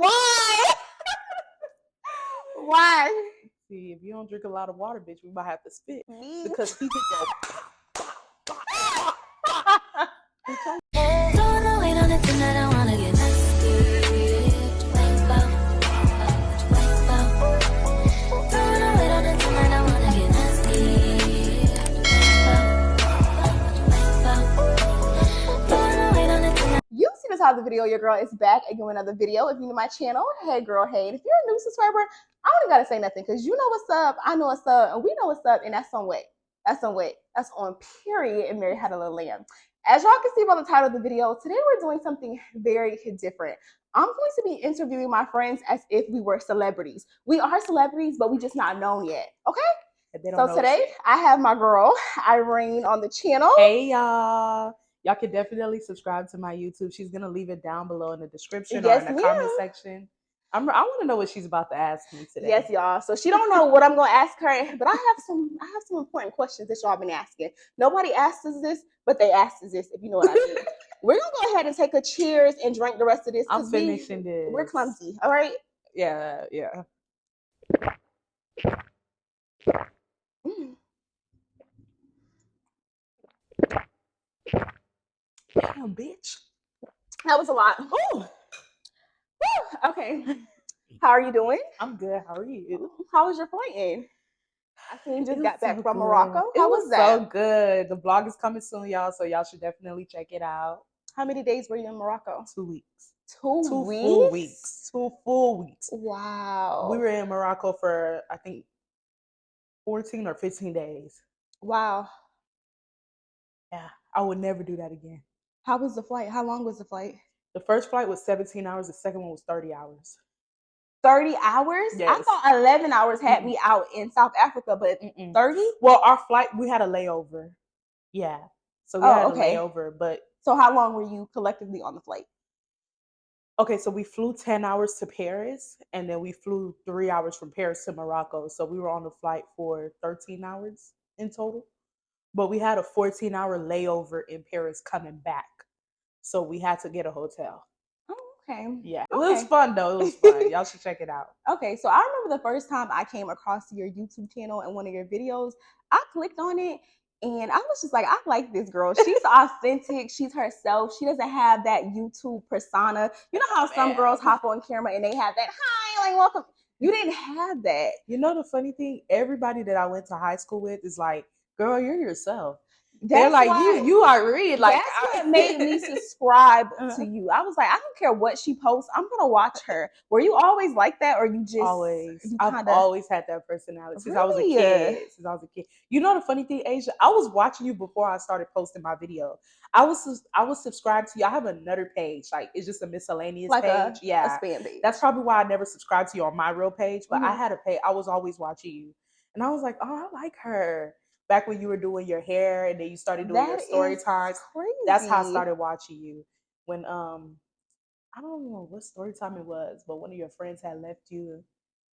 Why? Why? See, if you don't drink a lot of water, bitch, we might have to spit. Me? Because he just go. Don't know wait on it tonight, I wanna get nasty. Don't know wait on it tonight, I wanna get nasty. Don't know wait on it tonight. You see the top of the video, your girl is back again with another video. If you're new to my channel, hey girl, hey. And if you're a new subscriber, I don't even gotta say nothing because you know what's up, I know what's up, and we know what's up, and that's on way. That's on way. That's on period, and Mary had a little lamb. As y'all can see by the title of the video, today we're doing something very different. I'm going to be interviewing my friends as if we were celebrities. We are celebrities, but we just not known yet, okay? So today, I have my girl, Irene, on the channel. Hey, y'all. Y'all can definitely subscribe to my YouTube. She's going to leave it down below in the description or in the comment section. I want to know what she's about to ask me today. Yes, y'all. So she don't know what I'm going to ask her, but I have some important questions that y'all been asking. Nobody asked us this, but they asked us this, if you know what I mean. We're going to go ahead and take a cheers and drink the rest of this. I'm finishing this. We're clumsy, all right? Yeah. Damn, bitch. That was a lot. Ooh. Okay. How are you doing? I'm good. How are you? How was your flight? I seen you just got back from Morocco. How was that? So good. The vlog is coming soon, y'all, so y'all should definitely check it out. How many days were you in Morocco? 2 weeks. 2 full weeks. 2 full weeks. Wow. We were in Morocco for, I think, 14 or 15 days. Wow. Yeah, I would never do that again. How was the flight? How long was the flight? The first flight was 17 hours. The second one was 30 hours. 30 hours? Yes. I thought 11 hours had me out in South Africa, but 30? Well, our flight, we had a layover. Yeah. So we had a layover, but... So how long were you collectively on the flight? Okay, so we flew 10 hours to Paris, and then we flew 3 hours from Paris to Morocco. So we were on the flight for 13 hours in total. But we had a 14-hour layover in Paris coming back. So we had to get a hotel. Oh, okay. Yeah. It was fun, though. It was fun. Y'all should check it out. Okay, so I remember the first time I came across your YouTube channel and one of your videos. I clicked on it, and I was just like, I like this girl. She's authentic. She's herself. She doesn't have that YouTube persona. You know how some girls hop on camera and they have that, hi, like, welcome. You didn't have that. You know the funny thing? Everybody that I went to high school with is like, girl, you're yourself. They're like, you are Reed. Like, that's what made me subscribe to you. I was like, I don't care what she posts. I'm going to watch her. Were you always like that, or you just... Always. I've always had that personality since I was a kid. You know the funny thing, Asia? I was watching you before I started posting my video. I was subscribed to you. I have another page. Like, it's just a miscellaneous page. A spam page. That's probably why I never subscribed to you on my real page. But I had a page. I was always watching you. And I was like, oh, I like her. Back when you were doing your hair and then you started doing your story times. That's how I started watching you. When I don't know what story time it was, but one of your friends had left you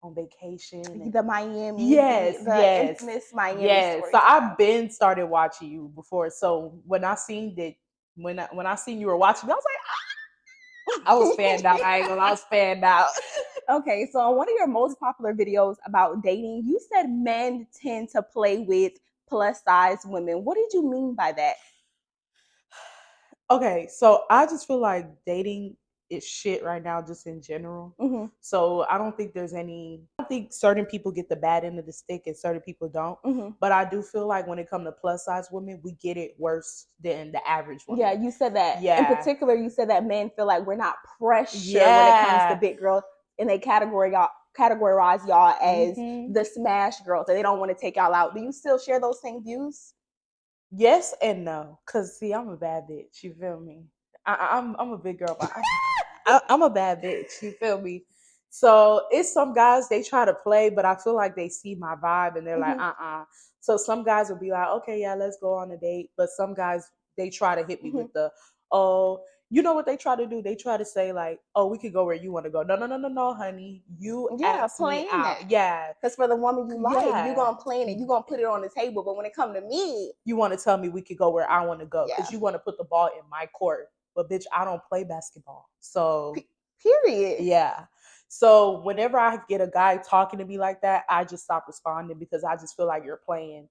on vacation. The Miami. The infamous Miami story. So I've been started watching you before. So when I seen that, when I seen you were watching me, I was like, I was fanned out. I was fanned out. Okay, so on one of your most popular videos about dating, you said men tend to play with plus size women. What did you mean by that? Okay, so I just feel like dating is shit right now, just in general. So I don't think there's any... I think certain people get the bad end of the stick and certain people don't. But I do feel like when it comes to plus size women, we get it worse than the average woman. Yeah, you said that. Yeah. In particular, you said that men feel like we're not pressured when it comes to big girls, and they categorize y'all as the smash girls, and they don't want to take y'all out. Do you still share those same views? Yes and no, cause see, I'm a bad bitch. You feel me? I'm a big girl, but I'm a bad bitch. You feel me? So it's some guys, they try to play, but I feel like they see my vibe and they're like, So some guys will be like, okay, yeah, let's go on a date. But some guys, they try to hit me with the, oh, you know what they try to do? They try to say like, oh, we could go where you want to go. No, honey. You ask me out. Yeah. Because for the woman you like, you're going to plan it. You're going to put it on the table. But when it comes to me, you want to tell me we could go where I want to go. Because you want to put the ball in my court. But bitch, I don't play basketball. So period. Yeah. So whenever I get a guy talking to me like that, I just stop responding because I just feel like you're playing.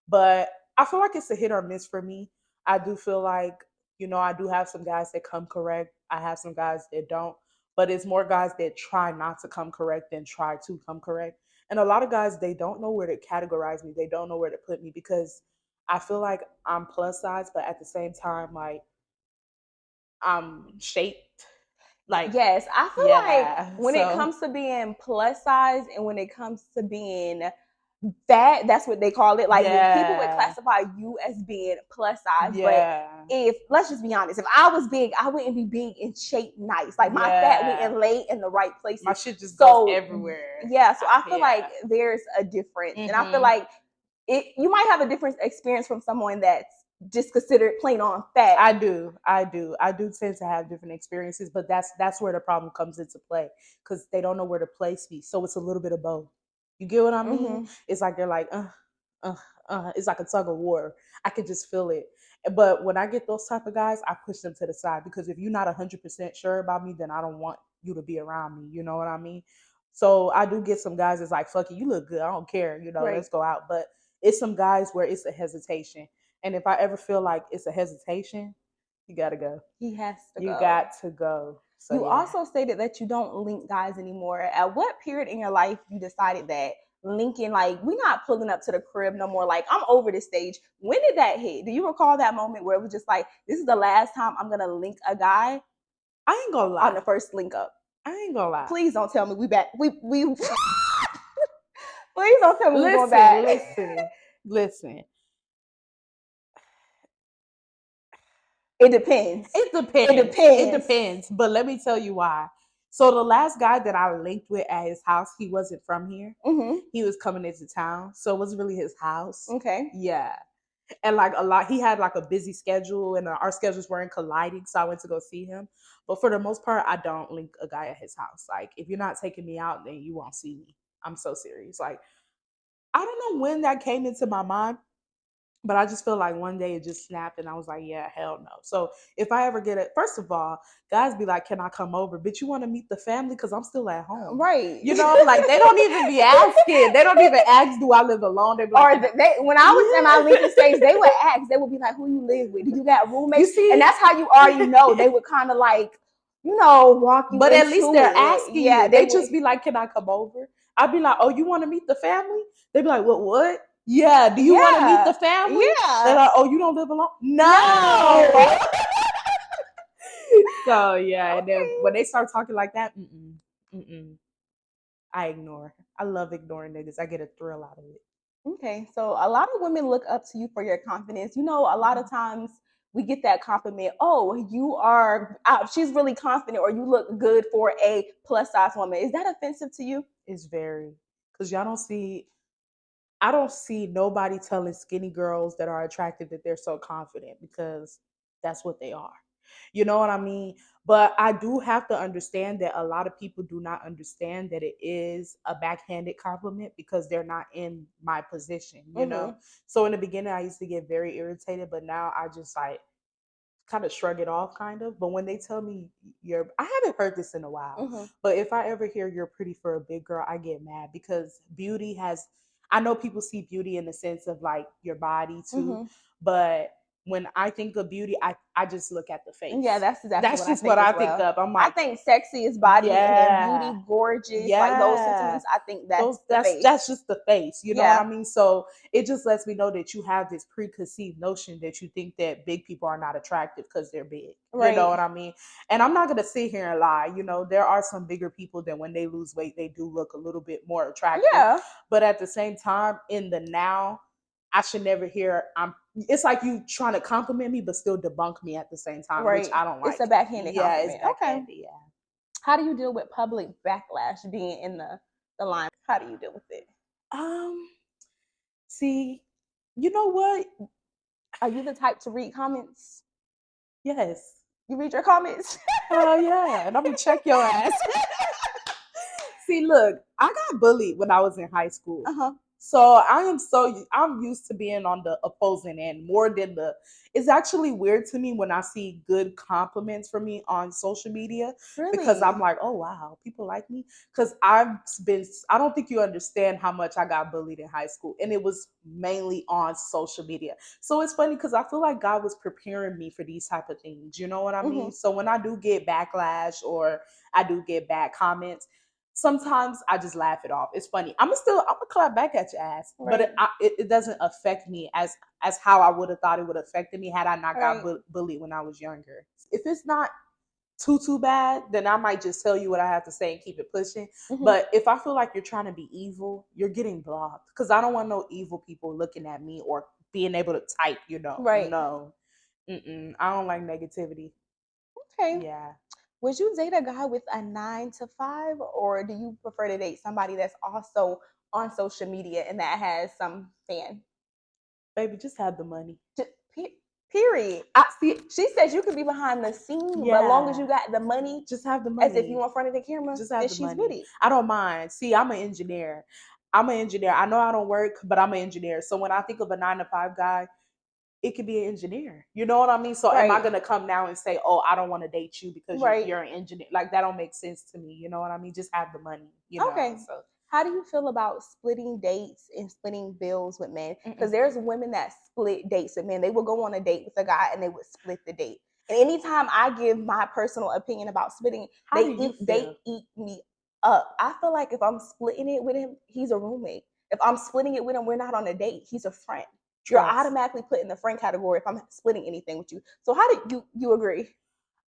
But I feel like it's a hit or miss for me. I do feel like, I do have some guys that come correct. I have some guys that don't. But it's more guys that try not to come correct than try to come correct. And a lot of guys, they don't know where to categorize me. They don't know where to put me because I feel like I'm plus size, but at the same time, like I'm shaped. Like, Yes, I feel like yeah. when it So comes to being plus size and when it comes to being fat, that's what they call it. Like when people would yeah. classify you as being plus size, but Yeah. if let's just be honest, if I was big, I wouldn't be big and shaped nice. Like my fat Yeah. wouldn't lay in the right My places. shit just goes So everywhere. yeah, so I feel like Yeah. there's a difference, and I feel Hmm. like you might have a different experience from someone that's just considered plain on fat. I do tend to have different experiences, but that's where the problem comes into play because they don't know where to place me. So it's a little bit of both. You get what I mean? Mm-hmm. It's like they're like, uh, it's like a tug of war. I can just feel it. But when I get those type of guys, I push them to the side because if you're not 100% sure about me, then I don't want you to be around me. You know what I mean? So I do get some guys that's like, fuck it, you look good. I don't care. Right. Let's go out. But it's some guys where it's a hesitation. And if I ever feel like it's a hesitation, you gotta go. He has to You go. got to go. So You yeah. also stated that you don't link guys anymore. At what period in your life you decided that linking, like, we're not pulling up to the crib no more? Like, I'm over this stage. When did that hit? Do you recall that moment where it was just like, this is the last time I'm gonna link a guy I ain't gonna on the lie. first link up? I ain't gonna lie. Please don't tell me we back. We please don't tell me we going Listen, back. listen. It depends. It It depends. It depends. depends. But let me tell you why. So the last guy that I linked with at his house, he wasn't from here. Mm-hmm. He was coming into town. So it wasn't really his house. Okay. Yeah. And like a lot, he had like a busy schedule and our schedules weren't colliding. So I went to go see him. But for the most part, I don't link a guy at his house. Like if you're not taking me out, then you won't see me. I'm so serious. Like I don't know when that came into my mind, but I just feel like one day it just snapped and I was like, yeah, hell no. So if I ever get it, first of all, guys be like, can I come over? Bitch, you want to meet the family? Because I'm still at home. Right. Like they don't even be asking. They don't even ask, do I live alone? They be like, Or when I was in my linking stage, they would ask. They would be like, "Who you live with? Do you got you roommates?" see? And that's how you already know. They would kind of like, walk you But at least into they're it. asking Yeah, you. they They would. just be like, can I come over? I'd be like, oh, you want to meet the family? They'd be like, what? Yeah. Do you want to meet the Yeah, family? They're yeah. like, oh, you don't live alone? No. No. So yeah, and then Okay. when they start talking like that, I ignore. I love ignoring niggas. I get a thrill out of it. Okay, so a lot of women look up to you for your confidence. A lot of times we get that compliment. Oh, you are. She's really confident, or you look good for a plus size woman. Is that offensive to you? It's very because y'all don't see. I don't see nobody telling skinny girls that are attractive that they're so confident because that's what they are. You know what I mean? But I do have to understand that a lot of people do not understand that it is a backhanded compliment because they're not in my position. Mm-hmm. So in the beginning, I used to get very irritated, but now I just like kind of shrug it off kind of. But when they tell me I haven't heard this in a while, Mm-hmm. but if I ever hear you're pretty for a big girl, I get mad because beauty has, I know people see beauty in the sense of like your body too, Mm-hmm. but when I think of beauty, I just look at the Yeah, face. that's exactly That's what I just what think as I think well. of. I'm I like, think sexy is body, and then yeah, beauty, gorgeous, like those yeah. sentiments. I think that's Those the that's face. just the face. You know what I Yeah, mean? So it just lets me know that you have this preconceived notion that you think that big people are not attractive because they're big. You know right. what I mean? And I'm not gonna sit here and lie. There are some bigger people that when they lose weight, they do look a little bit more attractive. Yeah, But at the same time, in the now, I should never hear it's like you trying to compliment me but still debunk me at the same time, which right. I don't It's like. a backhanded Yeah, it's compliment. Okay. backhanded, yeah. How do you deal with public backlash being in the line? How do you deal with it? Um, see, you know what? Are you the type to read comments? Yes. You read your comments? Hell yeah. And I'm gonna check your ass. See, look, I got bullied when I was in high school. Uh-huh. So I'm used to being on the opposing end more than the. It's actually weird to me when I see good compliments from me on social media because I'm Really? like, oh wow, people like me. Because I don't think you understand how much I got bullied in high school, and it was mainly on social media. So it's funny because I feel like God was preparing me for these type of things. You know what I Hmm. mean? So when I do get backlash or I do get bad comments, sometimes I just laugh it off. It's funny. I'm gonna clap back at your ass, but Right. it doesn't affect me as how I would have thought it would have affected me had I not got Right. bullied when I was younger. If it's not too bad, then I might just tell you what I have to say and keep it pushing. Hmm. But if I feel like you're trying to be evil, you're getting blocked because I don't want no evil people looking at me or being able to type. Right. No, I don't like negativity. Okay. Yeah. Would you date a guy with a 9 to 5, or do you prefer to date somebody that's also on social media and that has some fan? Baby, just have the money. Period. I see. She says you could be behind the scene, but as long as Yeah, you got the money, just have the as if you money. in front of the camera, Just then have the she's with money. it. I don't mind. See, I'm an engineer. I know I don't work, but I'm an engineer. So when I think of a 9 to 5 guy, it could be an engineer. You know what I mean? So am I Right. gonna come now and say, "Oh, I don't want to date you because Right. you're an engineer"? Like that don't make sense to me. You know what I mean? Just have the money. Okay. So How do you feel about splitting dates and splitting bills with men? Because mm-mm. there's women that split dates with men. They will go on a date with a guy and they would split the date. And anytime I give my personal opinion about splitting, How do you they feel? eat me up. I feel like if I'm splitting it with him, he's a roommate. If I'm splitting it with him, we're not on a date. He's a friend. You're Trust automatically put in the friend category if I'm splitting anything with you. So how do you agree?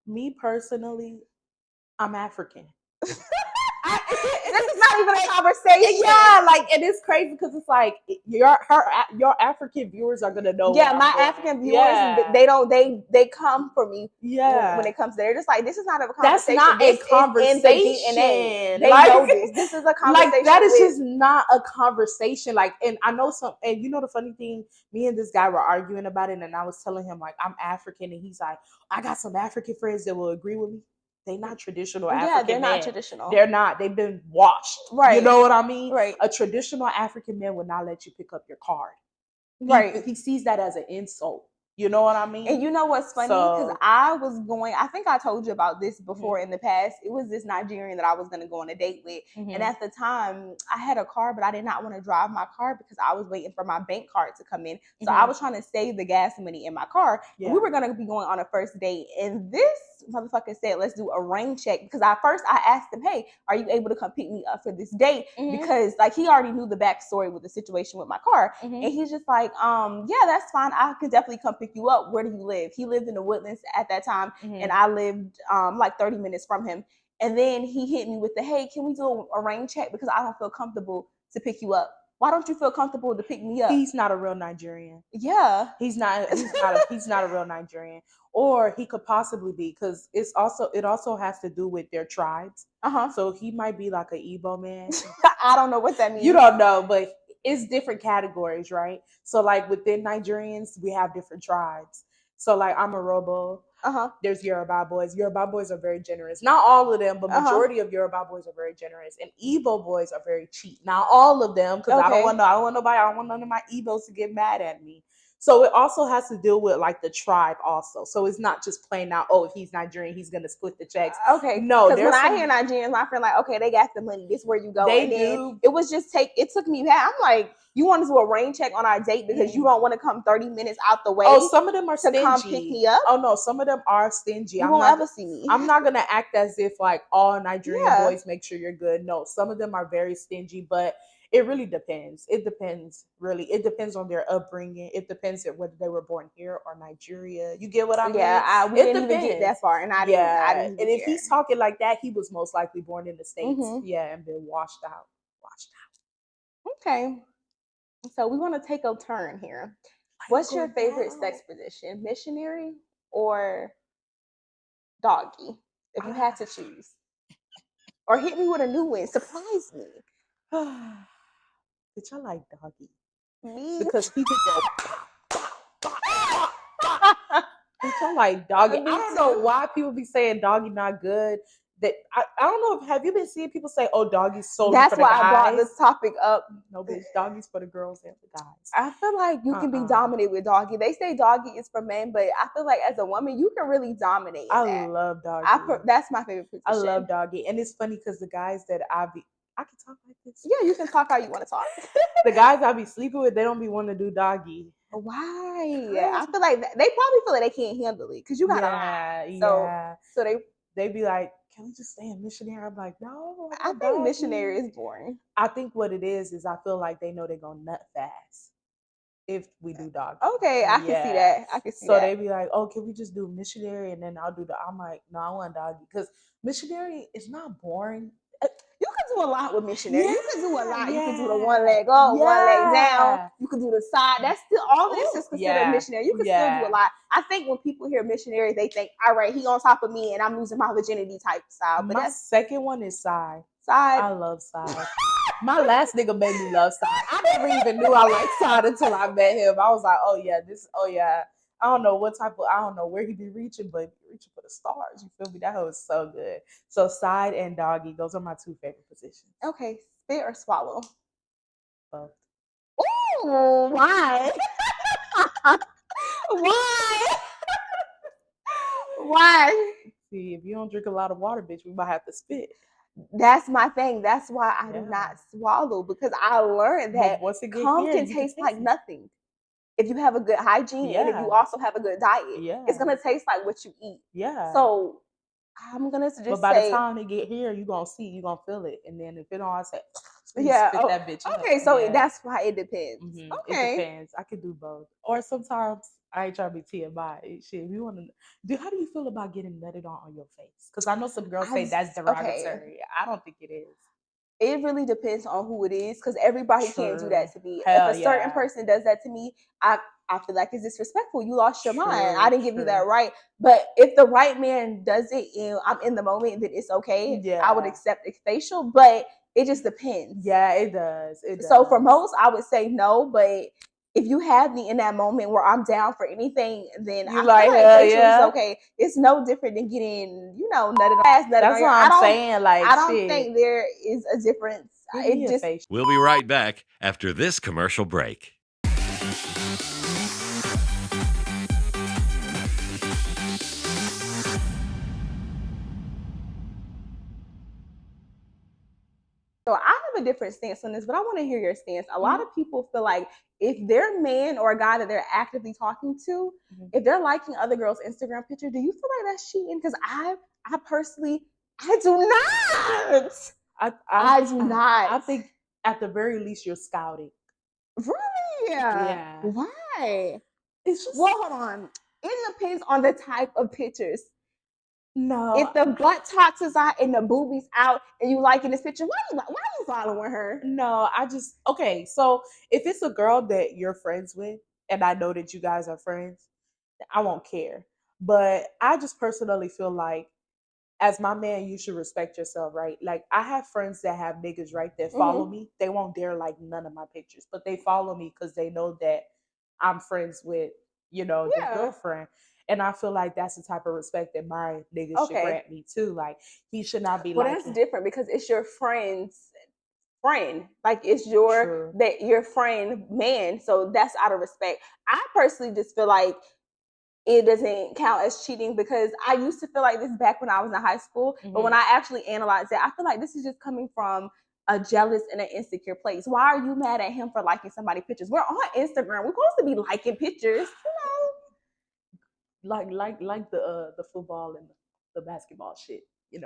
me personally. I'm African. This is not even a conversation. Yeah, like, and it's crazy because it's like your African viewers are gonna know where Yeah, I'm my going. African viewers, Yeah, they don't they come for me when yeah. it comes to they're just like this is not a That's conversation. not a This is in the DNA. conversation. They know this. This is a Like that conversation is with just not a conversation. Like, and I know some, and you know the funny thing, me and this guy were arguing about it, and I was telling him like I'm African, and he's like, I got some African friends that will agree with me. They not traditional yeah, they're African not men. traditional. They're not. They've been washed. You Right. know what I mean? Right. A traditional African man would not let you pick up your card. Right. He sees that as an insult. You know what I mean? And you know what's funny? Because So I think I told you about this mhm, before in the past. It was this Nigerian that I was going to go on a date with. And mhm, at the time, I had a car, but I did not want to drive my car because I was waiting for my bank card to come in. So I mhm, was trying to save the gas money in my car. And we yeah. were going to be going on a first date. And this motherfucker said, let's do a rain check. Because at first I asked him, hey, are you able to come pick me up for this date? Mhm, Because like he already knew the backstory with the situation with my car. mhm, And he's just like, yeah, that's fine. I could definitely come pick you up. Where do you live? He lived in the Woodlands at that time, and mhm. I lived like 30 minutes from him. And then he hit me with the, hey, can we do a rain check? Because I don't feel comfortable to pick you up. Why don't you feel comfortable to pick me up? He's not a real Nigerian. Yeah. He's not a real Nigerian. Or he could possibly be because it also has to do with their tribes. Uh-huh. So he might be like an Igbo man. I don't know what that You means. don't know, but it's different categories, right? So like within Nigerians, we have different tribes. So like I'm a Robo. Uh-huh. There's Yoruba boys. Yoruba boys are very generous. Not all of them, but Uh-huh. majority of Yoruba boys are very generous. And Igbo boys are very cheap. Not all of them, because Okay. I don't want nobody, I don't want none of my Igbos to get mad at me. So it also has to deal with like the tribe also. So it's not just plain out, oh, if he's Nigerian, he's gonna split the checks. Okay. No, Because when there's I hear some Nigerians, my friend like, okay, they got the money. This where you go. they And then do. it was just it took me back. I'm like, you want to do a rain check on our date because you Mm. don't want to come 30 minutes out the way Oh, some of them are to come pick stingy. me up? Oh no, some of them are stingy. You won't ever see me. I'm not gonna act as if like all Nigerian Yeah. boys make sure you're good. No, some of them are very stingy, but it really depends. It depends, really. It depends on their upbringing. It depends on whether they were born here or Nigeria. You get what I mean? Yeah, we It didn't even get that depends. far, and I Yeah, didn't even and if care. he's talking like that, he was most likely born in the States. Hmm. Yeah, and been washed out. Washed Okay, so we want to take a turn here. out. What's Go your favorite down. sex position, missionary or doggy? If you had to choose, or hit me with a new one, surprise me. Bitch, I like doggy Me, because he could go. Bitch, I like doggy. I me don't know too. why people be saying doggy not good. that I don't know if have you been seeing people say, "Oh, doggies solely That's for the why I brought guys." this topic up. No, bitch, doggies for the girls and the guys. I feel like you can be Uh-uh. dominated with doggy. They say doggy is for men, but I feel like as a woman, you can really dominate in I that. love doggy. That's my favorite position. I love doggy, and it's funny because the guys that I can talk like this. Yeah, you can talk how you want to talk. The guys I be sleeping with, they don't be wanting to do doggy. Why? I feel like they probably feel like they can't handle it because you got a lot. So they be like, "Can we just stay in missionary?" I'm like, "No, I think missionary is boring. I think what it is I feel like they know they're gonna nut fast if we do doggy. Okay, I can see that. I can see So that. they be like, "Oh, can we just do missionary and then I'll do the?" I'm like, "No, I want doggy because missionary is not boring." You can do a lot with missionary. You can do a lot. You can do the one Yeah. leg up, one leg down. Yeah. You can do the side. That's still all this is considered Yeah. missionary. You can still do a Yeah. lot. I think when people hear missionary, they think, all right, he on top of me and I'm losing my virginity type style. But My that's second one is side. side. I love side. My last nigga made me love side. I never even knew I liked side until I met him. I was like, oh yeah. I don't know I don't know where he be reaching, but he reaching for the stars. You feel me? That was so good. So side and doggy, those are my two favorite positions. Okay, spit or swallow? Both. Ooh, why? Why? Why? See, if you don't drink a lot of water, bitch, we might have to spit. That's my thing. That's why I do not swallow because I learned that once it cum can taste like nothing. If you have a good hygiene and if you also have a good diet, it's gonna taste like what you eat. Yeah. So I'm gonna just but by the time they get here, you're gonna feel it. And then if it don't, I say, yeah, spit that bitch up. Okay, so that's why it depends. Mm-hmm. Okay. It depends. I could do both. Or sometimes I ain't trying to be TMI. Shit, if you want to how do you feel about getting nutted on your face? Because I know some girls say that's derogatory. Okay. I don't think it is. It really depends on who it is because everybody can't do that to me. If a certain person does that to me, I feel like it's disrespectful. You lost your mind. I didn't give you that right. But if the right man does it and I'm in the moment, then it's okay. Yeah. I would accept a facial, but it just depends. Yeah, it does. So for most, I would say no, but if you have me in that moment where I'm down for anything, then I feel like facial is okay. It's no different than getting, nutted ass, nutted That's on what I'm saying. Like, I don't think there is a difference. We'll be right back after this commercial break. So I have a different stance on this, but I want to hear your stance. A lot of people feel like if their man or a guy that they're actively talking to, if they're liking other girls' Instagram picture, do you feel like that's cheating? Because I personally, I do not. I do not. I think at the very least you're scouting. Really? Yeah. Why? It's just hold on. It depends on the type of pictures. No. If the butt talks is out and the boobies out and you liking this picture, why are you following her? No, okay. So if it's a girl that you're friends with and I know that you guys are friends, I won't care. But I just personally feel like as my man, you should respect yourself, right? Like I have friends that have niggas, right, that follow me. They won't dare like none of my pictures, but they follow me because they know that I'm friends with, the girlfriend. And I feel like that's the type of respect that my niggas should grant me too. Like he should not be that's different because it's your friend's friend. Like it's your friend man. So that's out of respect. I personally just feel like it doesn't count as cheating because I used to feel like this back when I was in high school. But when I actually analyzed it, I feel like this is just coming from a jealous and an insecure place. Why are you mad at him for liking somebody's pictures? We're on Instagram. We're supposed to be liking pictures, Like the football and the basketball shit, and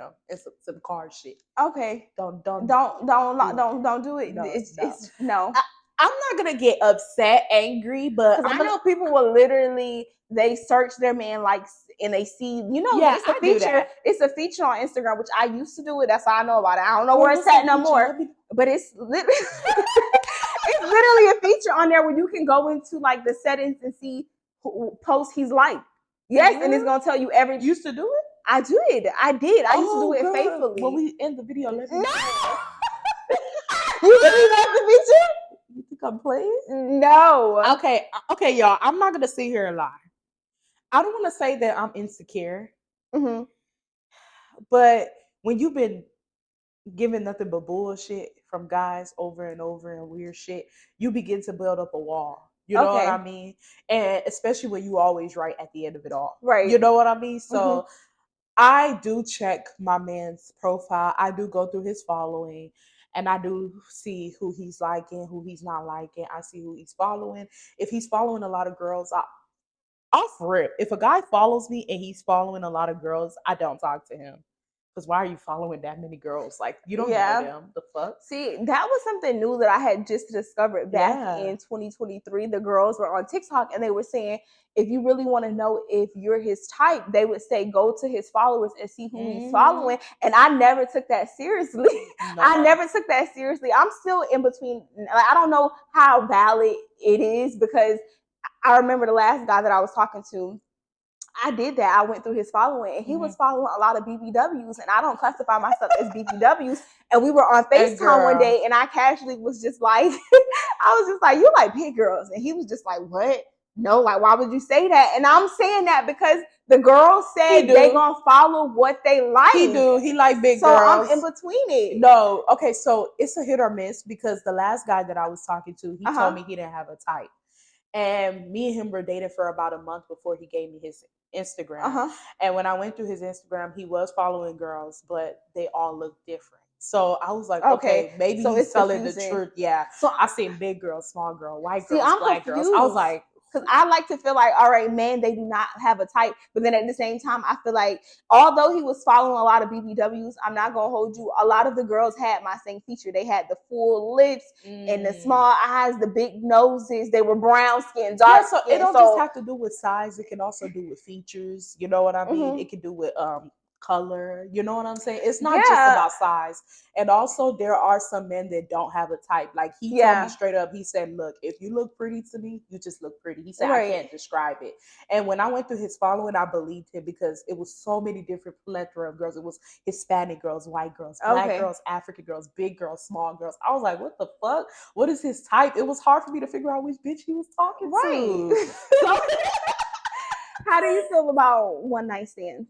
some card shit. Okay. Don't do it. No, it's no. I'm not gonna get upset, angry, but I know people will literally they search their man likes and they see, it's a feature. It's a feature on Instagram, which I used to do it. That's how I know about it. I don't know where it's at no more. But it's literally it's literally a feature on there where you can go into like the settings and see who posts he's liked. Yes, and it's gonna tell you every. You used to do it? I did. I used to do it faithfully. When we end the video, let me know. You didn't have the feature? You think I'm playing? No. Okay, y'all. I'm not gonna sit here and lie. I don't want to say that I'm insecure, but when you've been given nothing but bullshit from guys over and over and weird shit, you begin to build up a wall. You know what Okay. I mean? And especially when you always right at the end of it all. Right. You know what I mean? So Mhm. I do check my man's profile. I do go through his following and I do see who he's liking, who he's not liking. I see who he's following. If he's following a lot of girls, off rip. If a guy follows me and he's following a lot of girls, I don't talk to him. Because why are you following that many girls? Like, you don't know Yeah. them. The fuck? See, that was something new that I had just discovered back Yeah. in 2023. The girls were on TikTok and they were saying, if you really want to know if you're his type, they would say go to his followers and see who he's following. And I never took that seriously. I No. never took that seriously. I'm still in between. Like, I don't know how valid it is because I remember the last guy that I was talking to. I did that. I went through his following and he was following a lot of BBWs and I don't classify myself as BBWs. And we were on Hey, FaceTime one girl. day and I casually was just like, I was just like, you like big girls. And he was just like, what? No, like, why would you say that? And I'm saying that because the girls said He do. they gonna follow what they like. He do. He like big So girls. I'm in between it. No. Okay, so it's a hit or miss because the last guy that I was talking to, he told me he didn't have a type. And me and him were dating for about a month before he gave me his Instagram. And when I went through his Instagram, he was following girls, but they all looked different. So I was like, okay, maybe so he's it's telling the confusing. truth. Yeah. So I seen big girls, small girl, white See, girls, I'm black girls. I was confused. like, because I like to feel like, all right, man, they do not have a type. But then at the same time, I feel like although he was following a lot of BBWs, I'm not gonna hold you. A lot of the girls had my same feature. They had the full lips and the small eyes, the big noses. They were brown skin, dark so skin. it don't just have to do with size. It can also do with features. You know what I mean? It can do with color. You know what I'm saying? It's not just about size. And also there are some men that don't have a type. Like he told me straight up, he said, look, if you look pretty to me, you just look pretty. He said, I can't describe it. And when I went through his following, I believed him because it was so many different plethora of girls. It was Hispanic girls, white girls, black girls, African girls, big girls, small girls. I was like, what the fuck? What is his type? It was hard for me to figure out which bitch he was talking to. So, how do you feel about one night stands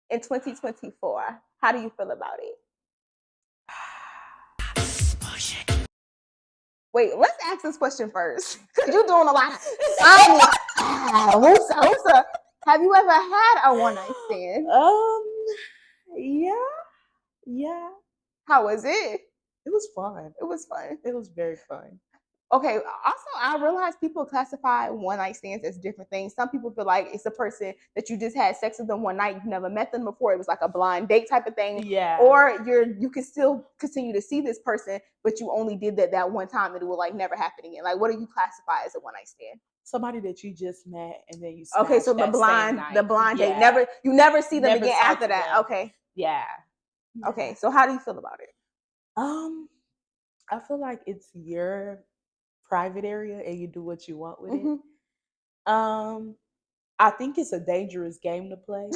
in 2024? How do you feel about it? Wait, let's ask this question first. Because you're doing a lot of who's have you ever had a one night stand? Yeah. How was it? It was fun. It was fun. It was very fun. Okay, also I realize people classify one night stands as different things. Some people feel like it's a person that you just had sex with them one night, you've never met them before. It was like a blind date type of thing. Yeah. Or you can still continue to see this person, but you only did that one time and it will like never happen again. Like what do you classify as a one night stand? Somebody that you just met and then you okay, so the blind date. You never see them again after that. Them. Okay. Yeah. Okay. So how do you feel about it? I feel like it's your private area and you do what you want with it. I think it's a dangerous game to play.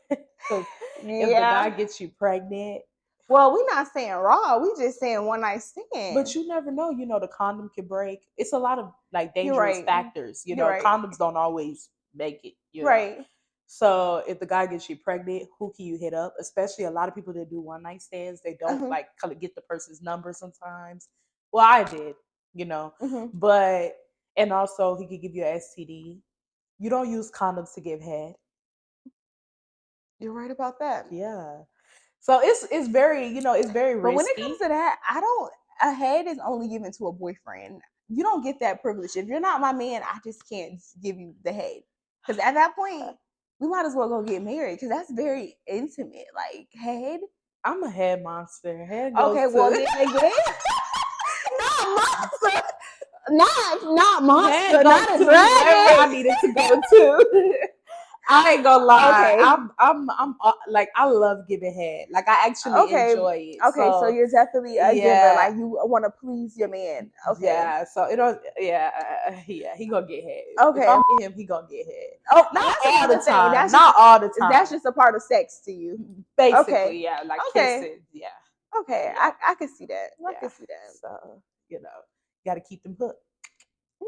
Because if the guy gets you pregnant. Well, we're not saying raw. We just saying one night stand. But you never know. You know, the condom can break. It's a lot of like dangerous factors. You know, condoms don't always make it. You know? So if the guy gets you pregnant, who can you hit up? Especially a lot of people that do one night stands, they don't like get the person's number sometimes. Well, I did, you know. But and also he could give you an STD. You don't use condoms to give head. You're right about that. Yeah. So it's very, it's very risky. But when it comes to that, a head is only given to a boyfriend. You don't get that privilege. If you're not my man, I just can't give you the head. Because at that point, we might as well go get married because that's very intimate. Like head. I'm a head monster. Head goes okay, well then again. not monster. Head not a to dragon. I needed to go to. I ain't gonna lie. Okay. I'm like I love giving head. Like I actually enjoy it. Okay, so you're definitely a giver. Like you want to please your man. Okay. Yeah. So it don't. Yeah. He gonna get head. Okay. If I'm with him, he gonna get head. Oh, not all the time. Not all the time. That's just a part of sex to you. Basically, yeah. Like kissing. Yeah. Okay. Yeah. I can see that. I can see that. So you got to keep them hooked.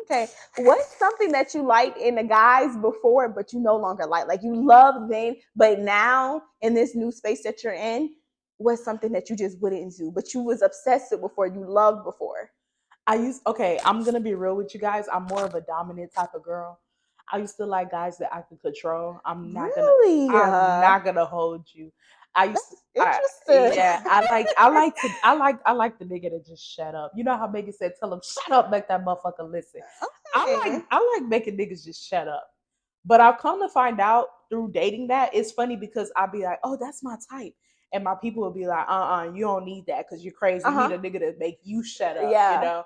Okay. What's something that you liked in the guys before, but you no longer like? Like you loved then, but now in this new space that you're in, what's something that you just wouldn't do, but you was obsessed with before, you loved before? Okay, I'm gonna be real with you guys. I'm more of a dominant type of girl. I used to like guys that I could control. Really? I'm not gonna hold you. I used to That's I interesting. yeah, I like the nigga to just shut up. You know how Megan said, tell him shut up, make that motherfucker listen. Okay. I like making niggas just shut up. But I've come to find out through dating that it's funny because I'll be like, oh, that's my type. And my people will be like, you don't need that because you're crazy. You need Uh-huh. a nigga to make you shut up, you Yeah. know?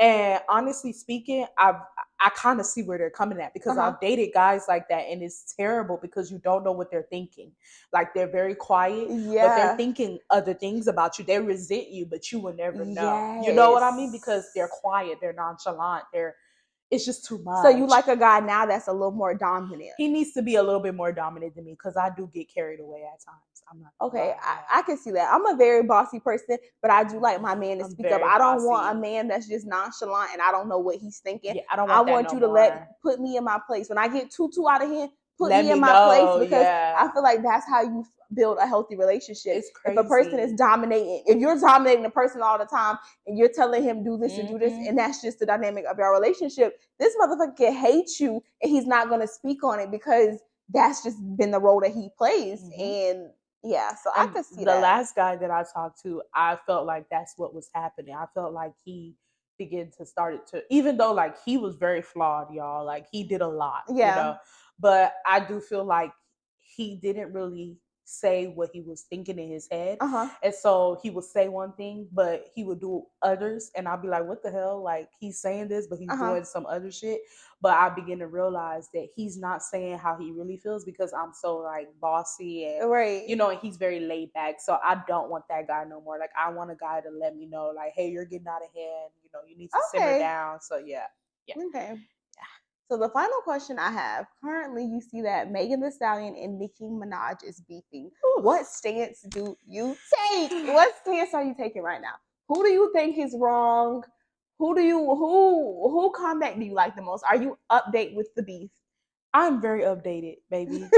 And honestly speaking, I kind of see where they're coming at because Uh-huh. I've dated guys like that and it's terrible because you don't know what they're thinking. Like they're very quiet, but they're Yeah. thinking other things about you. They resent you, but you will never know. You know what I mean? Because Yes. they're quiet, they're nonchalant, they're it's just too So you much. like a guy now that's a little more dominant. He needs to be a little bit more dominant than me because I do get carried away at times. I'm not gonna Okay, lie. I can see that. I'm a very bossy person, but I do like my man to I'm speak up. very I don't want a bossy. man that's just nonchalant and I don't know what he's thinking. Yeah, I don't I want that want no you to more. put me in my place. When I get too out of hand, put Let me in me my place know. because Yeah, I feel like that's how you build a healthy relationship. it's If a person is crazy. dominating, if you're dominating a person all the time and you're telling him do this and do this, Hmm. and that's just the dynamic of your relationship, this motherfucker can hate you and he's not going to speak on it because that's just been the role that he plays. Hmm. And yeah, so I And could see the that. last guy that I talked to, I felt like that's what was happening. I felt like he began to start it to, even though like he was very flawed, y'all. Like he did a lot, you Yeah. know. But I do feel like he didn't really say what he was thinking in his head, Uh-huh. and so he would say one thing, but he would do others, and I'd be like, "What the hell?" Like he's saying this, but he's Uh-huh. doing some other shit. But I begin to realize that he's not saying how he really feels because I'm so like bossy and Right. you know, and he's very laid back. So I don't want that guy no more. Like I want a guy to let me know, like, hey, you're getting out of hand. You know, you need to simmer Okay. down. So yeah, yeah. Okay. So the final question I have, currently you see that Megan Thee Stallion and Nicki Minaj is beefing. What stance do you take? What stance are you taking right now? Who do you think is wrong? Who comeback do you like the most? Are you update with the beef? I'm very updated, baby.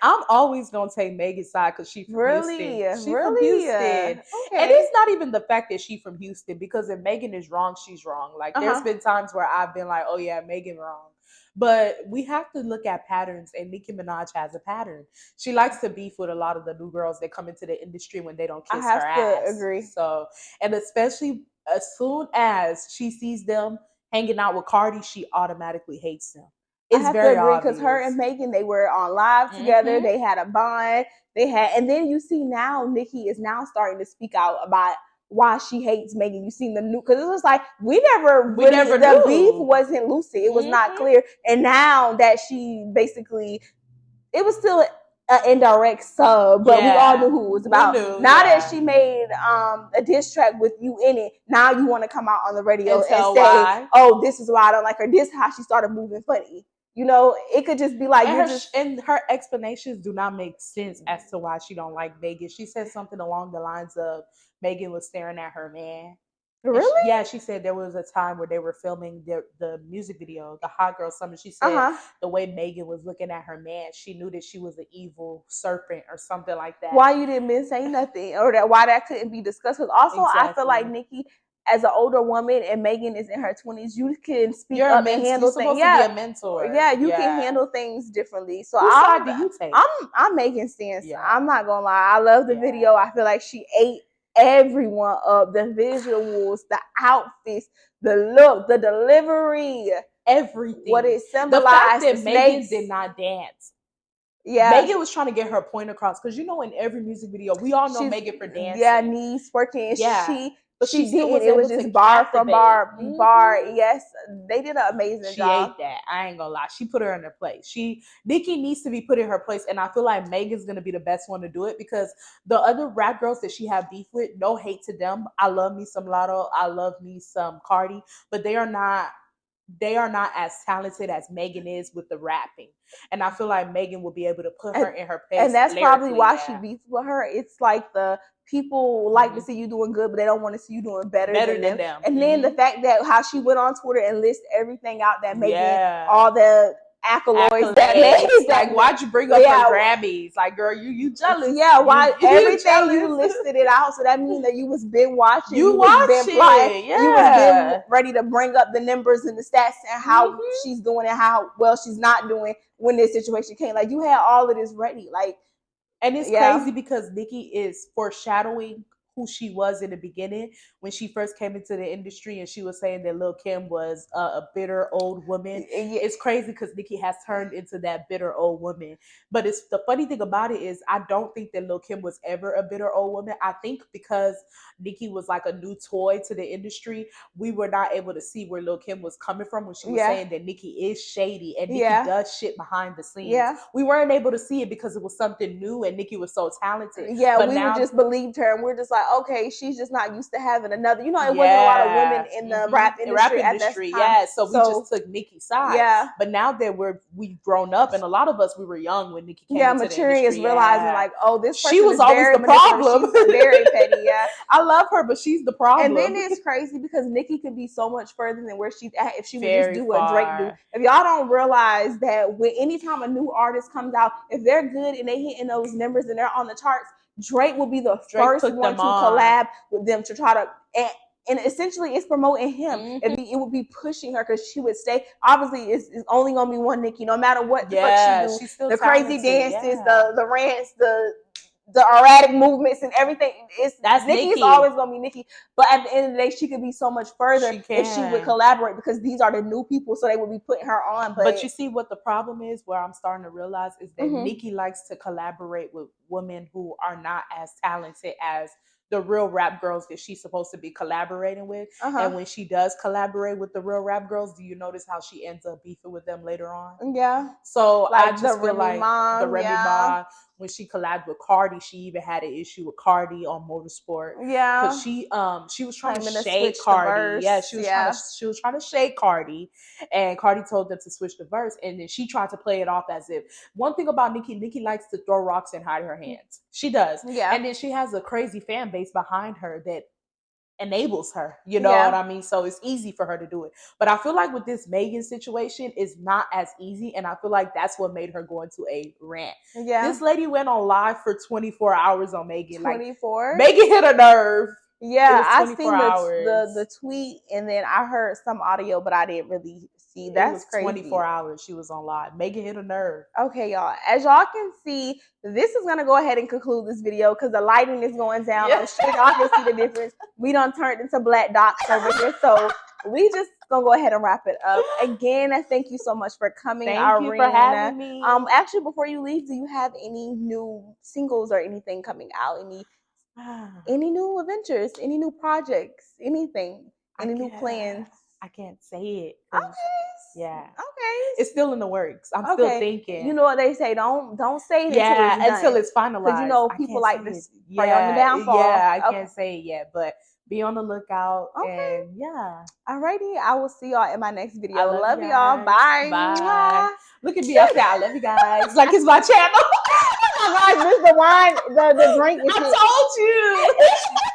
I'm always gonna take Megan's side because she's from Houston. Really? She from Really? Houston, and Okay. it's not even the fact that she from Houston because if Megan is wrong, she's wrong. Like there's Uh-huh. been times where I've been like, oh yeah, Megan wrong. But we have to look at patterns, and Nicki Minaj has a pattern. She likes to beef with a lot of the new girls that come into the industry when they don't I kiss her have to ass. agree. So, and especially as soon as she sees them hanging out with Cardi, she automatically hates them. I It's have to very agree because her obvious. and Megan, they were on live together. Hmm. They had a bond. And then you see now Nikki is now starting to speak out about why she hates Megan. You seen the new, because it was like we never We really, never the beef knew. wasn't lucid. It was not Hmm. clear. And now that she basically, it was still an indirect sub, but we all knew Yeah, who it was we about. knew. Now that Yeah, she made a diss track with you in it, now you want to come out on the radio and and tell say, why. "Oh, this is why I don't like her. This is how she started moving funny." You know, it could just be like you're just And her explanations do not make sense as to why she don't like Megan. She said something along the lines of Megan was staring at her man. And really. yeah, she said there was a time where they were filming the music video, the Hot Girl Summer. She Uh said huh. the way Megan was looking at her man, she knew that she was an evil serpent or something like that. Why you didn't say nothing, or that why that couldn't be discussed? Because also, I feel like Exactly. Nikki, as an older woman, and Megan is in her 20s, you can speak You're a up and mentor. You're handle things. supposed to be Yeah, a mentor. yeah, you can Yeah. handle things differently. So Whose side do you take? I'm making sense. Yeah. I'm not gonna lie. I love the Yeah. video. I feel like she ate everyone up. The visuals, the outfits, the look, the delivery, what Everything. it The fact symbolized, the that Megan snakes. did not dance. Yeah, Megan was trying to get her point across because you know in every music video we all know she's Megan for yeah, dancing. knees working. Yeah, But she she still didn't. was It was able to just bar for captivate. bar. Yes, they did an amazing She job. ate that. I ain't gonna lie. She put her in her place. Nikki needs to be put in her place, and I feel like Megan's gonna be the best one to do it because the other rap girls that she have beef with, no hate to them. I love me some Lotto. I love me some Cardi, but they are not they are not as talented as Megan is with the rapping. And I feel like Megan will be able to put her in her place. And that's probably lyrically, why yeah. she beats with her. It's like the people like to Mhm. see you doing good, but they don't want to see you doing better Better than than them. And then the fact that how she went on Twitter and list everything out that Megan, Yeah. all the accolades that Megan, like, why'd you bring up her Grammys? Like, girl, you jealous? Yeah, why you everything you jealous. listed it out? So that means that you was been watching, You was been watching, plotting, yeah. you was been ready to bring up the numbers and the stats and how Mhm. she's doing and how well she's not doing when this situation came. Like you had all of this ready, like. And it's Yeah. crazy because Nicki is foreshadowing who she was in the beginning when she first came into the industry, and she was saying that Lil' Kim was a bitter old woman. It's crazy because Nicki has turned into that bitter old woman. But it's the funny thing about it is I don't think that Lil' Kim was ever a bitter old woman. I think because Nicki was like a new toy to the industry, we were not able to see where Lil' Kim was coming from when she was saying that Nicki is shady and Nicki does shit behind the scenes. Yeah. We weren't able to see it because it was something new and Nicki was so talented. Yeah, but we now, just believed her, and we're just like, okay, she's just not used to having another. You know, it wasn't a lot of women in the rap industry at that time. Yeah, so we just took Nicki's side. Yeah. But now that we've grown up, and a lot of us, we were young when Nicki came into the industry. Maturing is realizing like, oh, this person she was is always very the problem. She's very petty. Yeah, I love her, but she's the problem. And then it's crazy because Nicki could be so much further than where she's at if she would Very just do what Drake do. If y'all don't realize that when anytime a new artist comes out, if they're good and they hitting those numbers and they're on the charts, Drake will be the first one to collab with them to try to and essentially it's promoting him. It would be pushing her because she would stay. Obviously, it's only gonna be one Nicki, no matter what the fuck she do. She's still the talented. Crazy dances, the rants, the erratic movements and everything. That's Nicki's Nicki. always gonna be Nicki. But at the end of the day, she could be so much further if she would collaborate because these are the new people, so they would be putting her on. But you see what the problem is, where I'm starting to realize is that Nicki likes to collaborate with women who are not as talented as the real rap girls that she's supposed to be collaborating with. And when she does collaborate with the real rap girls, do you notice how she ends up beefing with them later on? Yeah. So like I just feel like the Remy Ma, when she collabed with Cardi, she even had an issue with Cardi on Motorsport. Yeah. Because she was trying to shade Cardi. Yeah, she was trying to shade Cardi, and Cardi told them to switch the verse, and then she tried to play it off as if one thing about Nicki likes to throw rocks and hide her hands. She does. Yeah. And then she has a crazy fan base behind her that enables her, you know what I mean? So it's easy for her to do it. But I feel like with this Megan situation, it's not as easy, and I feel like that's what made her go into a rant. Yeah. This lady went on live for 24 hours on Megan. 24? Like, Megan hit a nerve. Yeah, I seen the tweet, and then I heard some audio, but I didn't really see. That's crazy. 24 hours she was on live. Megan hit a nerve. Okay, y'all. As y'all can see, this is gonna go ahead and conclude this video because the lighting is going down. Y'all can see the difference. We done turned into black dots over here, so we just gonna go ahead and wrap it up. Again, thank you so much for coming. Thank you for having me. Actually, before you leave, do you have any new singles or anything coming out? Any new adventures, any new projects, anything, any new plans? I can't say it. Okay. Yeah. Okay. It's still in the works. I'm still thinking. You know what they say? Don't say it until it's finalized. Because you know people like this pray on the downfall. Yeah, I can't say it yet, but be on the lookout. Okay. And Alrighty. I will see y'all in my next video. I love y'all. Bye. Bye. Look at me. I say I love you guys. Like it's my channel. Oh my God, this is the wine, the drink. I told you.